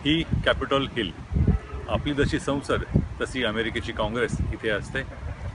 ही Capitol hill. आपली जशी संसद तशी अमेरिकेची काँग्रेस इथे असते.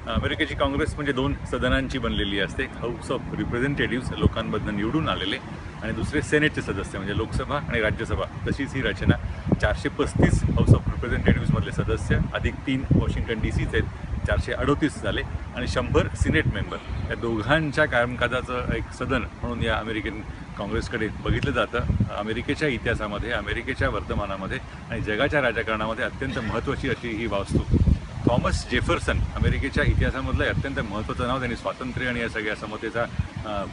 अमेरिकेची काँग्रेस म्हणजे दोन सदनांची बनलेली असते. हाऊस ऑफ रिप्रेझेंटेटिव्स लोकांमधून निवडून आलेले आणि दुसरे सेनेटचे सदस्य म्हणजे लोकसभा आणि राज्यसभा. तशीच ही रचना. 435 हाऊस ऑफ रिप्रेझेंटेटिव्समधले सदस्य अधिक 3 वॉशिंग्टन DC आहेत, 438 झाले आणि 100 सिनेट मेंबर. या दोघांच्या कामकाजाचं एक सदन म्हणून या अमेरिकन काँग्रेसकडे बघितलं जातं. अमेरिकेच्या इतिहासामध्ये, अमेरिकेच्या वर्तमानामध्ये आणि जगाच्या राजकारणामध्ये अत्यंत महत्त्वाची अशी ही वास्तू. थॉमस जेफरसन अमेरिकेच्या इतिहासामधलं अत्यंत महत्त्वाचं नाव. त्यांनी स्वातंत्र्य आणि या सगळ्या समतेचा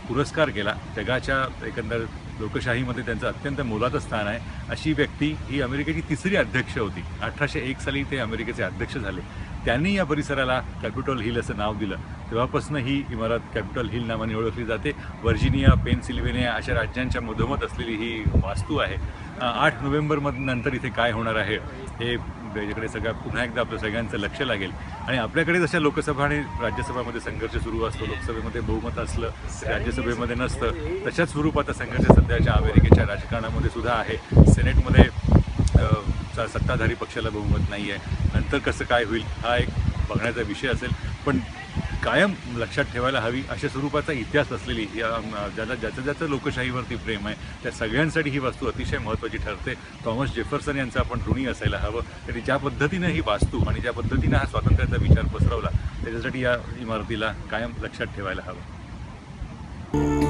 पुरस्कार केला. जगाच्या एकंदर लोकशाहीमध्ये त्यांचं अत्यंत मोलाचं स्थान आहे. अशी व्यक्ती ही अमेरिकेची तिसरी अध्यक्ष होती. 1801 साली ते अमेरिकेचे अध्यक्ष झाले. त्यांनी या परिसराला कॅपिटॉल हिल असं नाव दिलं. तेव्हापासून ही इमारत कॅपिटॉल हिल नावाने ओळखली जाते. व्हर्जिनिया, पेनसिल्व्हेनिया अशा राज्यांच्या मधोमध असलेली ही वास्तू आहे. 8 नोव्हेंबरनंतर इथे काय होणार आहे हे याच्याकडे पुन्हा एकदा आपलं सगळ्यांचं लक्ष लागेल. आणि आपल्याकडे जशा लोकसभा आणि राज्यसभामध्ये संघर्ष सुरू असतो, लोकसभेमध्ये बहुमत असलं राज्यसभेमध्ये नसतं, तशाच स्वरूपाचा संघर्ष सध्याच्या अमेरिकेच्या राजकारणामध्ये सुद्धा आहे. सेनेटमध्ये सत्ताधारी पक्षाला बहुमत नाही आहे. नंतर कसं काय होईल हा एक बघण्याचा विषय असेल. पण कायम लक्षात ठेवायला हवी अशा स्वरूपाचा इतिहास असलेली ज्याचं लोकशाहीवरती प्रेम आहे त्या सगळ्यांसाठी ही वास्तू अतिशय महत्त्वाची ठरते. थॉमस जेफरसन यांचं आपण ऋणी असायला हवं. त्यांनी ज्या पद्धतीनं ही वास्तू आणि ज्या पद्धतीनं हा स्वातंत्र्याचा विचार पसरवला त्याच्यासाठी या इमारतीला कायम लक्षात ठेवायला हवं.